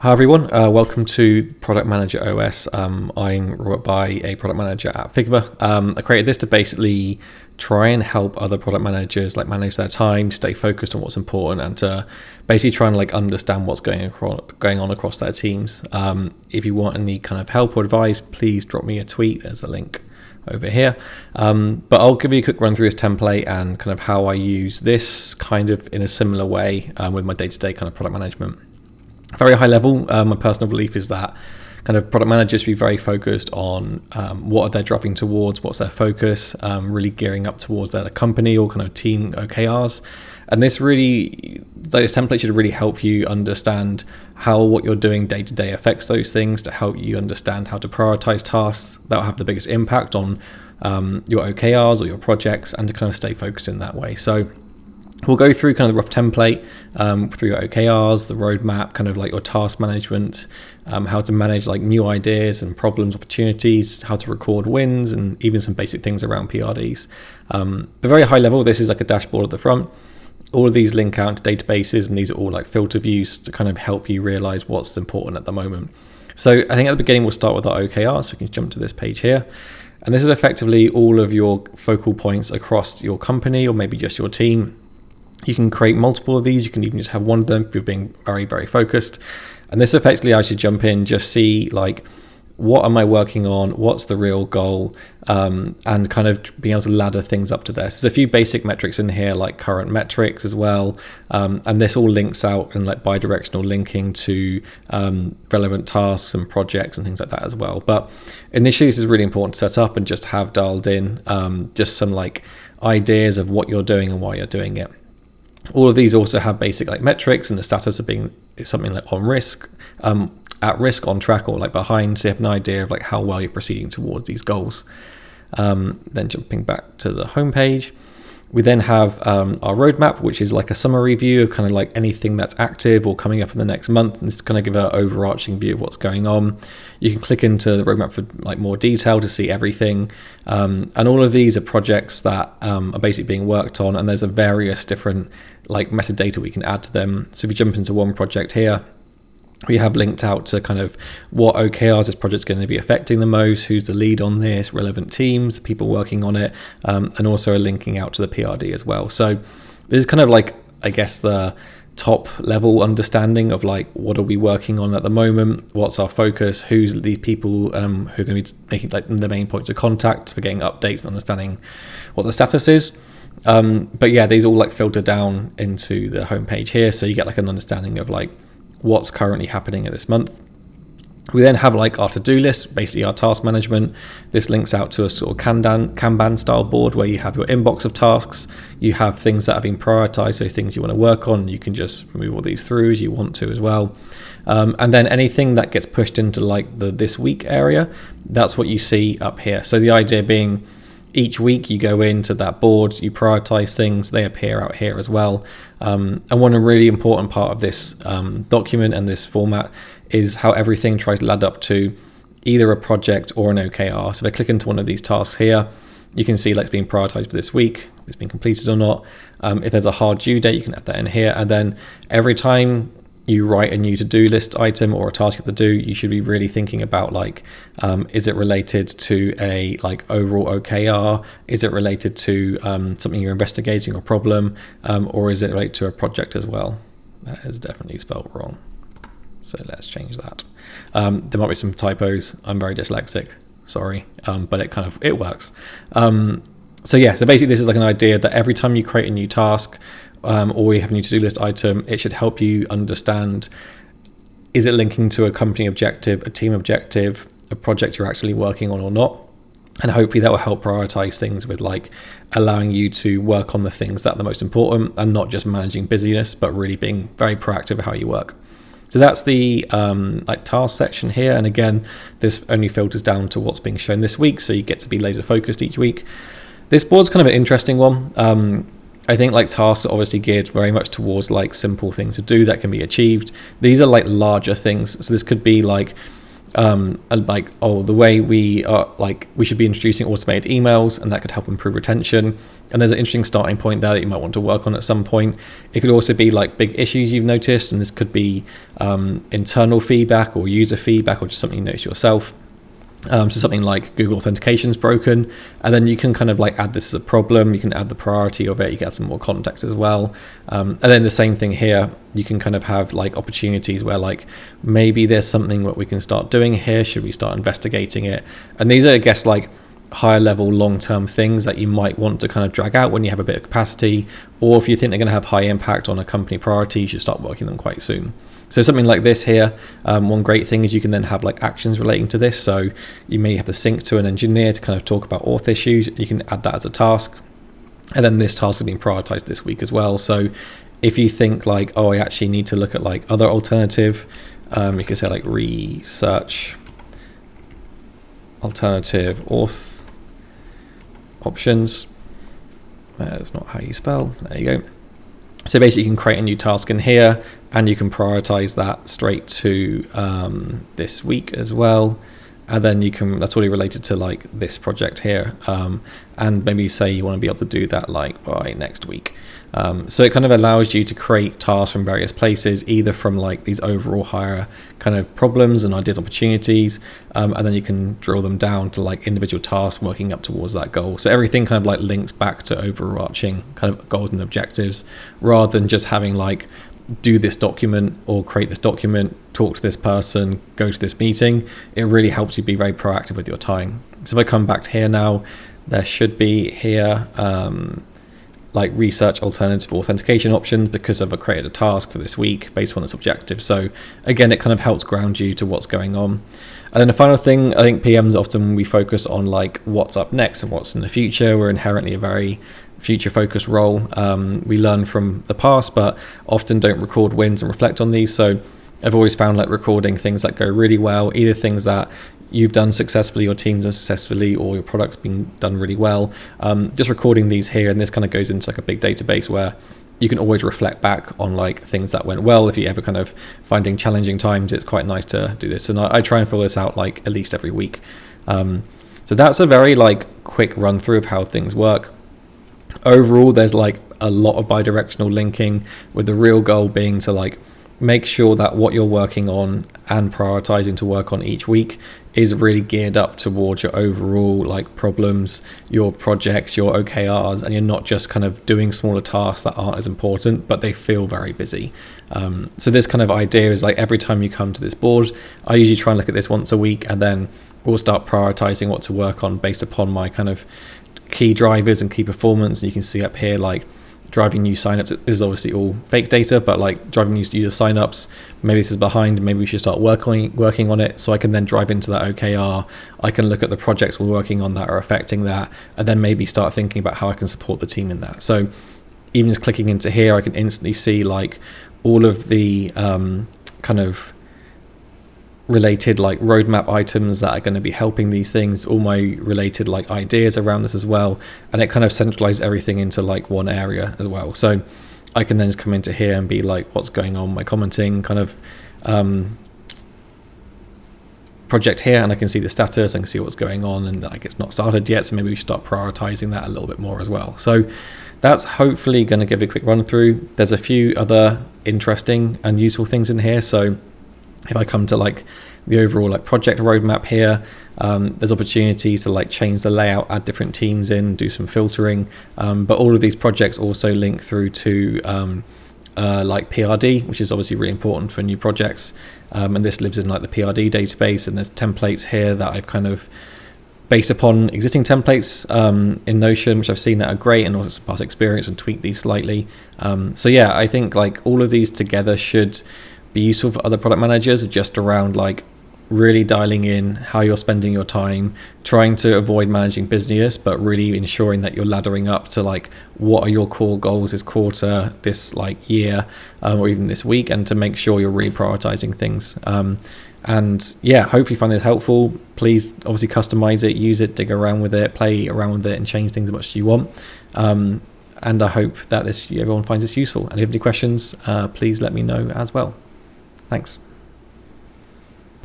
Hi everyone, welcome to Product Manager OS. I'm Robert Bai, a product manager at Figma. I created this to basically try and help other product managers manage their time, stay focused on what's important, and to basically try and understand what's going on across their teams. If you want any kind of help or advice, please drop me a tweet. There's a link over here. But I'll give you a quick run through this template and kind of how I use this kind of in a similar way with my day-to-day kind of product management. Very high level, my personal belief is that kind of product managers should be very focused on what are they driving towards, what's their focus, really gearing up towards their company or kind of team OKRs. And this template should really help you understand how what you're doing day to day affects those things, to help you understand how to prioritize tasks that will have the biggest impact on your OKRs or your projects, and to kind of stay focused in that way. So we'll go through kind of the rough template through your OKRs, the roadmap, kind of your task management, how to manage new ideas and problems, opportunities, how to record wins, and even some basic things around PRDs. But very high level, this is like a dashboard at the front. All of these link out to databases, and these are all filter views to kind of help you realize what's important at the moment. So I think at the beginning we'll start with our OKRs. So we can jump to this page here. And this is effectively all of your focal points across your company or maybe just your team. You can create multiple of these. You can even just have one of them if you're being very, very focused. And this effectively, I should jump in, just see what am I working on? What's the real goal? And kind of being able to ladder things up to this. There's a few basic metrics in here, like current metrics as well. And this all links out and bi-directional linking to relevant tasks and projects and things like that as well. But initially, this is really important to set up and just have dialed in just some ideas of what you're doing and why you're doing it. All of these also have basic metrics and the status of being something on risk, at risk, on track, or behind, so you have an idea of how well you're proceeding towards these goals. Then jumping back to the homepage, we then have our roadmap, which is a summary view of kind of anything that's active or coming up in the next month, and this kind of give an overarching view of what's going on. You can click into the roadmap for more detail to see everything, and all of these are projects that are basically being worked on, and there's a various different metadata we can add to them. So if you jump into one project here, we have linked out to kind of what OKRs this project's going to be affecting the most, who's the lead on this, relevant teams, people working on it, and also linking out to the PRD as well. So this is kind of I guess the top level understanding of what are we working on at the moment, what's our focus, who's the people who are going to be making the main points of contact for getting updates and understanding what the status is. But yeah, these all filter down into the homepage here, so you get an understanding of what's currently happening at this month. We then have our to-do list, basically our task management. This links out to a sort of Kanban style board where you have your inbox of tasks. You have things that have been prioritized, so things you want to work on. You can just move all these through as you want to as well. And then anything that gets pushed into the this week area, that's what you see up here. So the idea being, each week you go into that board, you prioritize things, they appear out here as well. And one really important part of this document and this format is how everything tries to ladder up to either a project or an OKR. So if I click into one of these tasks here, you can see it's being prioritized for this week, if it's been completed or not. If there's a hard due date, you can add that in here. And then every time you write a new to-do list item or a task you have to do, you should be really thinking about is it related to a overall OKR? Is it related to something you're investigating or problem? Or is it related to a project as well? That is definitely spelled wrong. So let's change that. There might be some typos. I'm very dyslexic, sorry, but it works. So yeah, so basically this is an idea that every time you create a new task, or you have a new to-do list item, it should help you understand, is it linking to a company objective, a team objective, a project you're actually working on or not? And hopefully that will help prioritize things with allowing you to work on the things that are the most important and not just managing busyness, but really being very proactive at how you work. So that's the task section here. And again, this only filters down to what's being shown this week, so you get to be laser focused each week. This board's kind of an interesting one. I think tasks are obviously geared very much towards simple things to do that can be achieved. These are larger things. So this could be and like, oh, the way we are, like, we should be introducing automated emails, and that could help improve retention. And there's an interesting starting point there that you might want to work on at some point. It could also be like big issues you've noticed, and this could be internal feedback or user feedback, or just something you notice yourself. So something like Google Authentication is broken, and then you can kind of like add this as a problem. You can add the priority of it. You can add some more context as well. And then the same thing here, you can kind of have like opportunities where like maybe there's something that we can start doing here. Should we start investigating it? And these are, I guess, like higher level long-term things that you might want to kind of drag out when you have a bit of capacity, or if you think they're going to have high impact on a company priority, you should start working them quite soon. So something like this here, one great thing is you can then have like actions relating to this. So you may have to sync to an engineer to kind of talk about auth issues. You can add that as a task, and then this task is being prioritized this week as well. So if you think like, oh, I actually need to look at like other alternative, you can say like research alternative auth options. That's not how you spell. There you go. So basically you can create a new task in here, and you can prioritize that straight to this week as well. And then you can, that's already related to like this project here. And maybe say you want to be able to do that like by next week. So it kind of allows you to create tasks from various places, either from like these overall higher kind of problems and ideas, opportunities, and then you can drill them down to like individual tasks working up towards that goal. So everything kind of like links back to overarching kind of goals and objectives, rather than just having like do this document or create this document, talk to this person, go to this meeting. It really helps you be very proactive with your time. So if I come back to here now, there should be here like research alternative authentication options, because I've created a task for this week based on this objective. So again, it kind of helps ground you to what's going on. And then the final thing, I think PMs often we focus on like what's up next and what's in the future. We're inherently a very future focused role. We learn from the past, but often don't record wins and reflect on these. So I've always found like recording things that go really well, either things that you've done successfully, your team's done successfully, or your product's been done really well. Just recording these here, and this kind of goes into like a big database where you can always reflect back on like things that went well. If you ever kind of finding challenging times, it's quite nice to do this. And I try and fill this out like at least every week. So that's a very like quick run through of how things work. Overall, there's like a lot of bi-directional linking, with the real goal being to like make sure that what you're working on and prioritizing to work on each week is really geared up towards your overall like problems, your projects, your OKRs, and you're not just kind of doing smaller tasks that aren't as important, but they feel very busy. So this kind of idea is like every time you come to this board, I usually try and look at this once a week, and then we'll start prioritizing what to work on based upon my kind of key drivers and key performance. And you can see up here like driving new signups. This is obviously all fake data, but like driving new user signups, maybe this is behind, maybe we should start working on it. So I can then drive into that OKR. I can look at the projects we're working on that are affecting that, and then maybe start thinking about how I can support the team in that. So even just clicking into here, I can instantly see like all of the kind of related like roadmap items that are going to be helping these things, all my related like ideas around this as well, and it kind of centralizes everything into like one area as well. So I can then just come into here and be like, what's going on, my commenting kind of project here, and I can see the status, I can see what's going on, and like it's not started yet, so maybe we start prioritizing that a little bit more as well. So that's hopefully going to give a quick run through. There's a few other interesting and useful things in here. So if I come to like the overall like project roadmap here, there's opportunities to like change the layout, add different teams in, do some filtering, but all of these projects also link through to like PRD, which is obviously really important for new projects, and this lives in like the PRD database. And there's templates here that I've kind of based upon existing templates in Notion, which I've seen that are great, and also some past experience, and tweak these slightly. So yeah, I think like all of these together should be useful for other product managers, just around like really dialing in how you're spending your time, trying to avoid managing busyness, but really ensuring that you're laddering up to like what are your core goals this quarter, this like year, or even this week, and to make sure you're really prioritizing things. And yeah, hopefully you find this helpful. Please obviously customize it, use it, dig around with it, play around with it, and change things as much as you want. And I hope that everyone finds this useful. And if you have any questions, please let me know as well. Thanks.